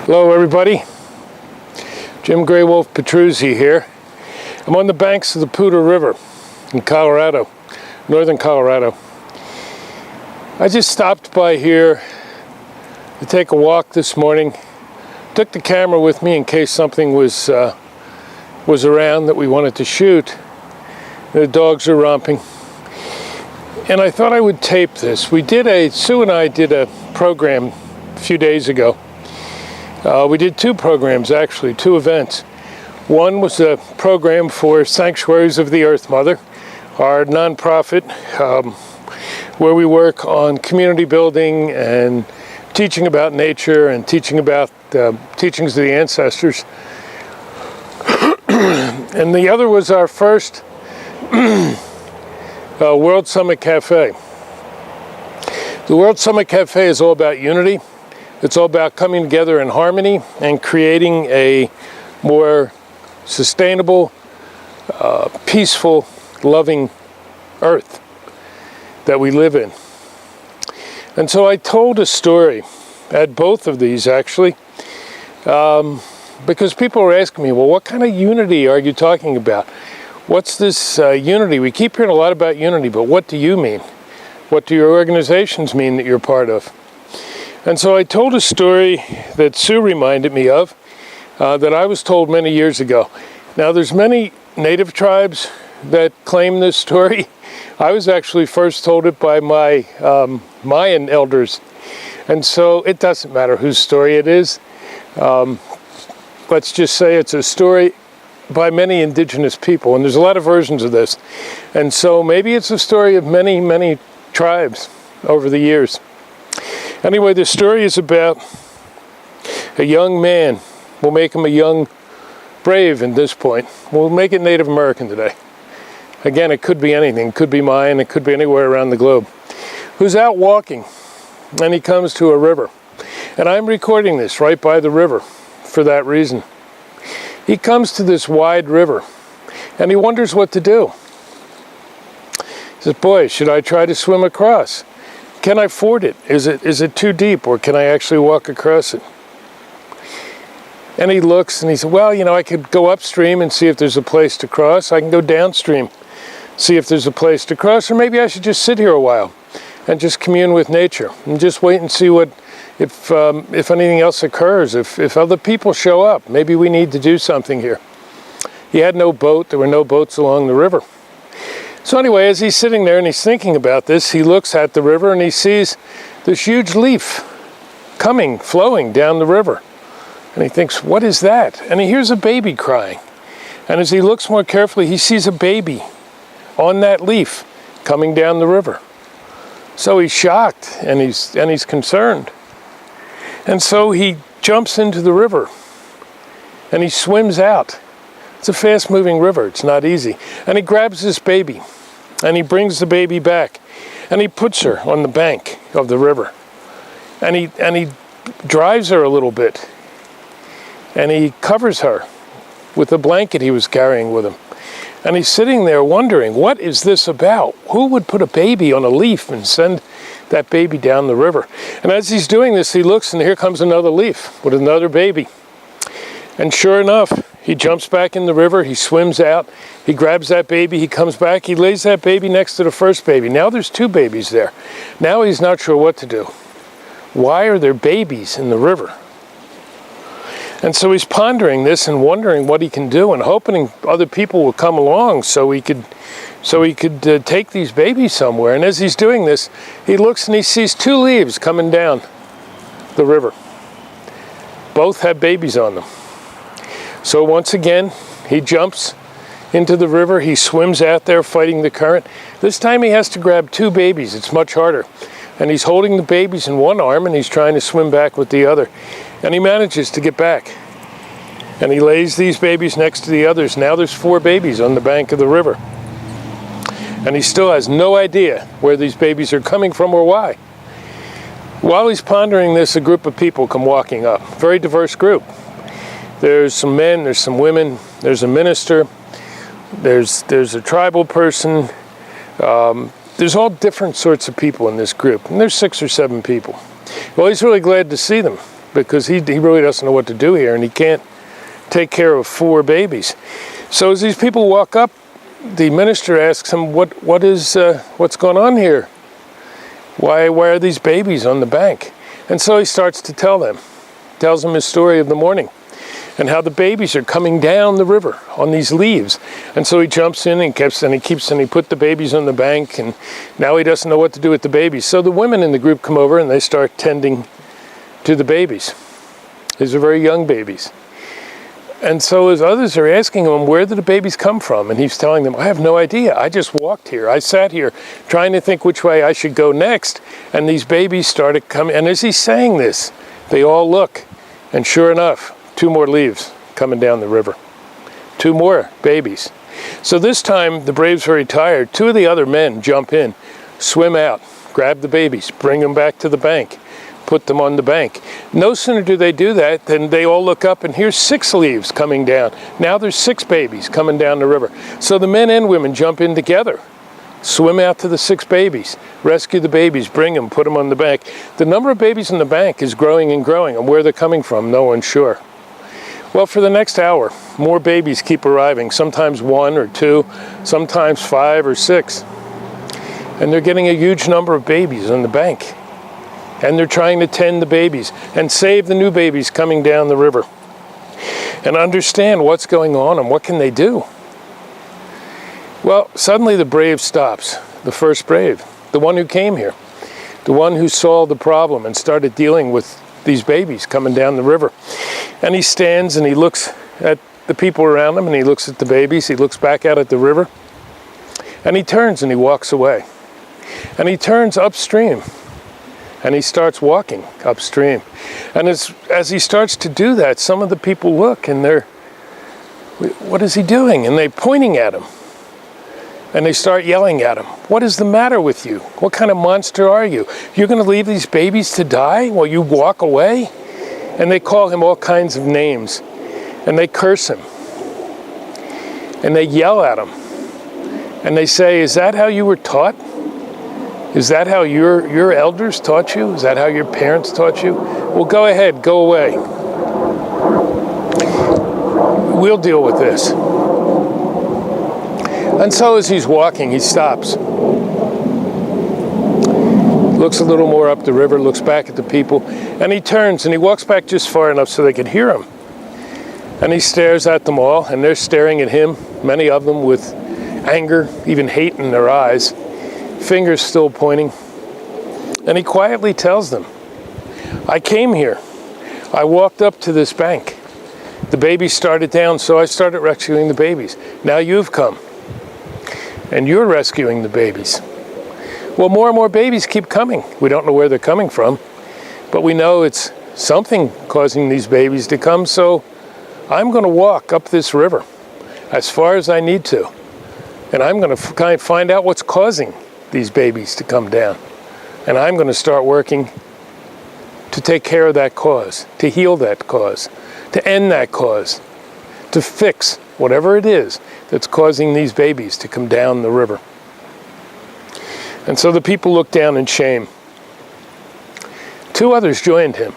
Hello everybody, Jim Grey Wolf Petruzzi here. I'm on the banks of the Poudre River in Colorado, northern Colorado. I just stopped by here to take a walk this morning. Took the camera with me in case something was around that we wanted to shoot. The dogs are romping. And I thought I would tape this. Sue and I did a program a few days ago. We did two programs, actually, two events. One was a program for Sanctuaries of the Earth Mother, our nonprofit, where we work on community building and teaching about nature and teaching about teachings of the ancestors. And the other was our first World Summit Cafe. The World Summit Cafe is all about unity. It's all about coming together in harmony and creating a more sustainable, peaceful, loving earth that we live in. And so I told a story at both of these, actually, because people were asking me, well, what kind of unity are you talking about? What's this unity? We keep hearing a lot about unity, but what do you mean? What do your organizations mean that you're part of? And so I told a story that Sue reminded me of, that I was told many years ago. Now, there's many native tribes that claim this story. I was actually first told it by my Mayan elders. And so it doesn't matter whose story it is. Let's just say it's a story by many indigenous people. And there's a lot of versions of this. And so maybe it's a story of many, many tribes over the years. Anyway, the story is about a young man. We'll make him a young brave at this point. We'll make it Native American today. Again, it could be anything. It could be Mayan. It could be anywhere around the globe. Who's out walking, and he comes to a river. And I'm recording this right by the river for that reason. He comes to this wide river, and he wonders what to do. He says, boy, should I try to swim across? Can I ford it? Is it too deep, or can I actually walk across it? And he looks and he said, well, I could go upstream and see if there's a place to cross. I can go downstream, see if there's a place to cross, or maybe I should just sit here a while and just commune with nature and just wait and see if anything else occurs, if other people show up. Maybe we need to do something here. He had no boat. There were no boats along the river. So anyway, as he's sitting there and he's thinking about this, he looks at the river and he sees this huge leaf flowing down the river. And he thinks, what is that? And he hears a baby crying. And as he looks more carefully, he sees a baby on that leaf coming down the river. So he's shocked and he's concerned. And so he jumps into the river and he swims out. It's a fast-moving river. It's not easy. And he grabs this baby and he brings the baby back and he puts her on the bank of the river. And he drives her a little bit. And he covers her with a blanket he was carrying with him. And he's sitting there wondering, what is this about? Who would put a baby on a leaf and send that baby down the river? And as he's doing this, he looks and here comes another leaf with another baby. And sure enough, he jumps back in the river, he swims out, he grabs that baby, he comes back, he lays that baby next to the first baby. Now there's two babies there. Now he's not sure what to do. Why are there babies in the river? And so he's pondering this and wondering what he can do and hoping other people will come along so he could take these babies somewhere. And as he's doing this, he looks and he sees two leaves coming down the river. Both have babies on them. So once again, he jumps into the river. He swims out there fighting the current. This time he has to grab two babies. It's much harder. And he's holding the babies in one arm and he's trying to swim back with the other. And he manages to get back. And he lays these babies next to the others. Now there's 4 babies on the bank of the river. And he still has no idea where these babies are coming from or why. While he's pondering this, a group of people come walking up. Very diverse group. There's some men, there's some women, there's a minister, there's a tribal person. There's all different sorts of people in this group. And there's 6 or 7 people. Well, he's really glad to see them because he really doesn't know what to do here, and he can't take care of 4 babies. So as these people walk up, the minister asks him, what's going on here? Why are these babies on the bank? And so he starts to tells them his story of the morning and how the babies are coming down the river on these leaves. And so he jumps in and he put the babies on the bank, and now he doesn't know what to do with the babies. So the women in the group come over and they start tending to the babies. These are very young babies. And so as others are asking him, where did the babies come from? And he's telling them, I have no idea. I just walked here. I sat here trying to think which way I should go next. And these babies started coming. And as he's saying this, they all look. And sure enough, 2 more leaves coming down the river. 2 more babies. So this time, the brave's very tired. 2 of the other men jump in, swim out, grab the babies, bring them back to the bank, put them on the bank. No sooner do they do that than they all look up, and here's 6 leaves coming down. Now there's 6 babies coming down the river. So the men and women jump in together, swim out to the 6 babies, rescue the babies, bring them, put them on the bank. The number of babies in the bank is growing and growing, and where they're coming from, no one's sure. Well, for the next hour, more babies keep arriving, sometimes 1 or 2, sometimes 5 or 6. And they're getting a huge number of babies on the bank. And they're trying to tend the babies and save the new babies coming down the river and understand what's going on and what can they do. Well, suddenly the brave stops, the first brave, the one who came here, the one who saw the problem and started dealing with these babies coming down the river. And he stands and he looks at the people around him, and he looks at the babies, he looks back out at the river, and he turns and he walks away. And he turns upstream. And he starts walking upstream. And as he starts to do that, some of the people look and they're, what is he doing? And they're pointing at him. And they start yelling at him. What is the matter with you? What kind of monster are you? You're going to leave these babies to die while you walk away? And they call him all kinds of names. And they curse him. And they yell at him. And they say, is that how you were taught? Is that how your elders taught you? Is that how your parents taught you? Well, go ahead, go away. We'll deal with this. And so as he's walking, he stops. Looks a little more up the river, looks back at the people, and he turns and he walks back just far enough so they can hear him. And he stares at them all, and they're staring at him, many of them with anger, even hate in their eyes. Fingers still pointing. And he quietly tells them, I came here. I walked up to this bank. The babies started down, so I started rescuing the babies. Now you've come. And you're rescuing the babies. Well, more and more babies keep coming. We don't know where they're coming from, but we know it's something causing these babies to come, so I'm going to walk up this river as far as I need to. And I'm going to find out what's causing these babies to come down. And I'm going to start working to take care of that cause, to heal that cause, to end that cause, to fix whatever it is that's causing these babies to come down the river. And so the people looked down in shame. 2 others joined him.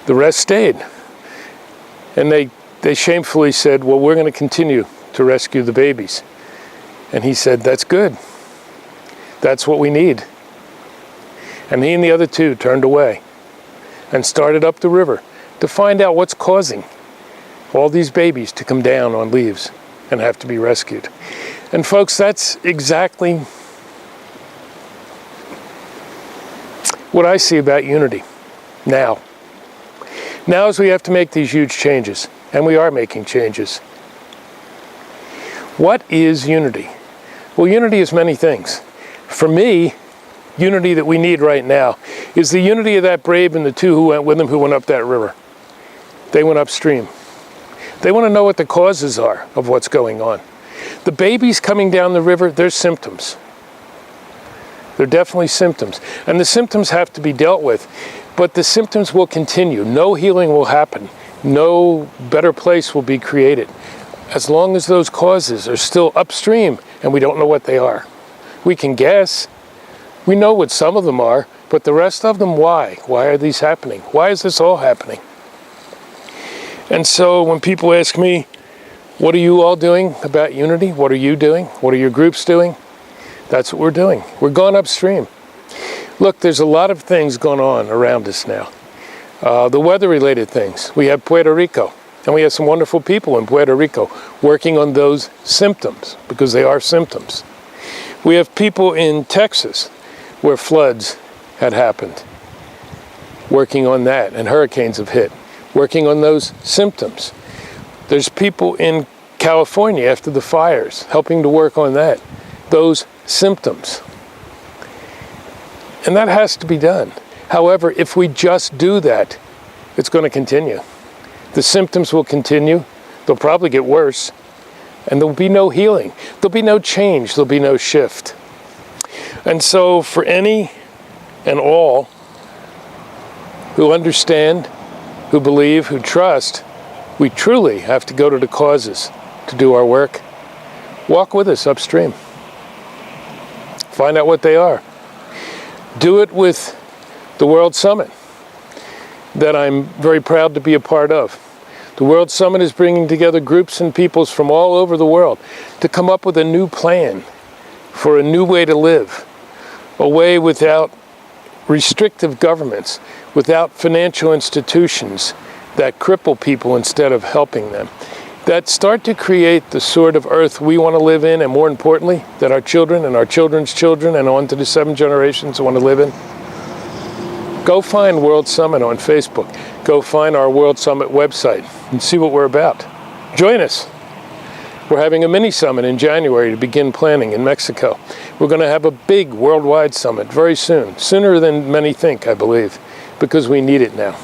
The rest stayed. And they shamefully said, well, we're going to continue to rescue the babies. And he said, that's good. That's what we need. And he and the other 2 turned away and started up the river to find out what's causing all these babies to come down on leaves and have to be rescued. And folks, that's exactly what I see about unity now. Now is we have to make these huge changes, and we are making changes. What is unity? Well, unity is many things. For me, unity that we need right now is the unity of that brave and the 2 who went with him, who went up that river. They went upstream. They want to know what the causes are of what's going on. The babies coming down the river, they're symptoms. They're definitely symptoms. And the symptoms have to be dealt with. But the symptoms will continue. No healing will happen. No better place will be created as long as those causes are still upstream and we don't know what they are. We can guess, We know what some of them are, but the rest of them, why? Why are these happening? Why is this all happening? And so when people ask me, what are you all doing about unity? What are you doing? What are your groups doing? That's what we're doing. We're going upstream. Look, there's a lot of things going on around us now. The weather-related things. We have Puerto Rico, and we have some wonderful people in Puerto Rico working on those symptoms, because they are symptoms. We have people in Texas where floods had happened, working on that, and hurricanes have hit, working on those symptoms. There's people in California after the fires helping to work on that, those symptoms. And that has to be done. However, if we just do that, it's going to continue. The symptoms will continue. They'll probably get worse. And there'll be no healing. There'll be no change. There'll be no shift. And so for any and all who understand, who believe, who trust, we truly have to go to the causes to do our work. Walk with us upstream. Find out what they are. Do it with the World Summit that I'm very proud to be a part of. The World Summit is bringing together groups and peoples from all over the world to come up with a new plan for a new way to live, a way without restrictive governments, without financial institutions that cripple people instead of helping them, that start to create the sort of earth we want to live in, and more importantly, that our children and our children's children and on to the 7 generations want to live in. Go find World Summit on Facebook. Go find our World Summit website and see what we're about. Join us. We're having a mini summit in January to begin planning in Mexico. We're going to have a big worldwide summit very soon, sooner than many think, I believe, because we need it now.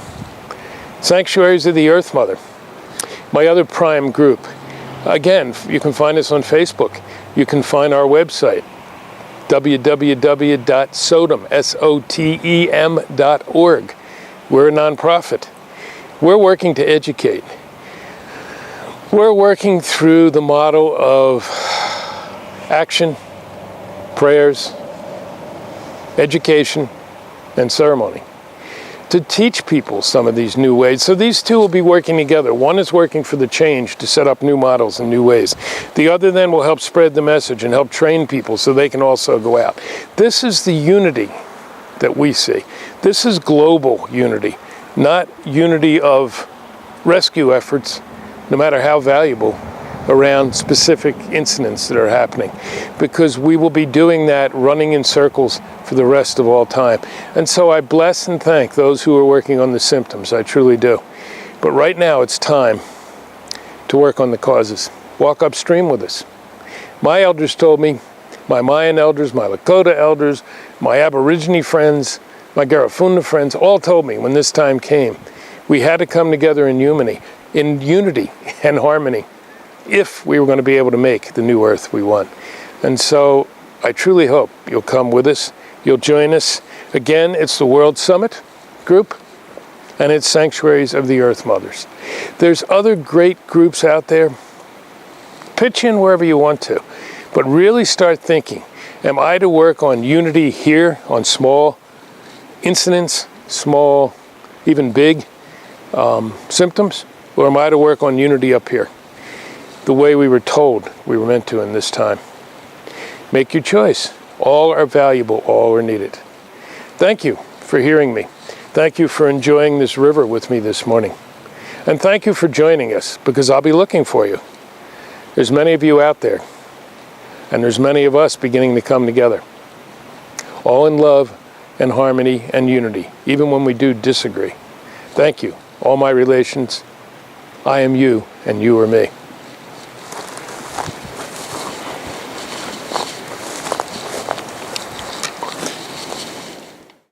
Sanctuaries of the Earth Mother, my other prime group. Again, you can find us on Facebook. You can find our website, www.sotem.org. We're a nonprofit. We're working to educate. We're working through the model of action, prayers, education, and ceremony to teach people some of these new ways. So these two will be working together. One is working for the change to set up new models and new ways. The other then will help spread the message and help train people so they can also go out. This is the unity that we see. This is global unity, not unity of rescue efforts, no matter how valuable, around specific incidents that are happening, because we will be doing that running in circles for the rest of all time. And so I bless and thank those who are working on the symptoms. I truly do. But right now it's time to work on the causes. Walk upstream with us. My elders told me, my Mayan elders, my Lakota elders, my Aborigine friends, my Garifuna friends, all told me when this time came, we had to come together in unity and harmony, if we were going to be able to make the new earth we want. And so I truly hope you'll come with us. You'll join us. Again, it's the World Summit group, and it's Sanctuaries of the Earth Mothers. There's other great groups out there. Pitch in wherever you want to, but really start thinking, am I to work on unity here, on small incidents, small, even big symptoms, or am I to work on unity up here, the way we were told we were meant to in this time? Make your choice. All are valuable, all are needed. Thank you for hearing me. Thank you for enjoying this river with me this morning. And thank you for joining us, because I'll be looking for you. There's many of you out there, and there's many of us beginning to come together, all in love and harmony and unity, even when we do disagree. Thank you, all my relations. I am you, and you are me.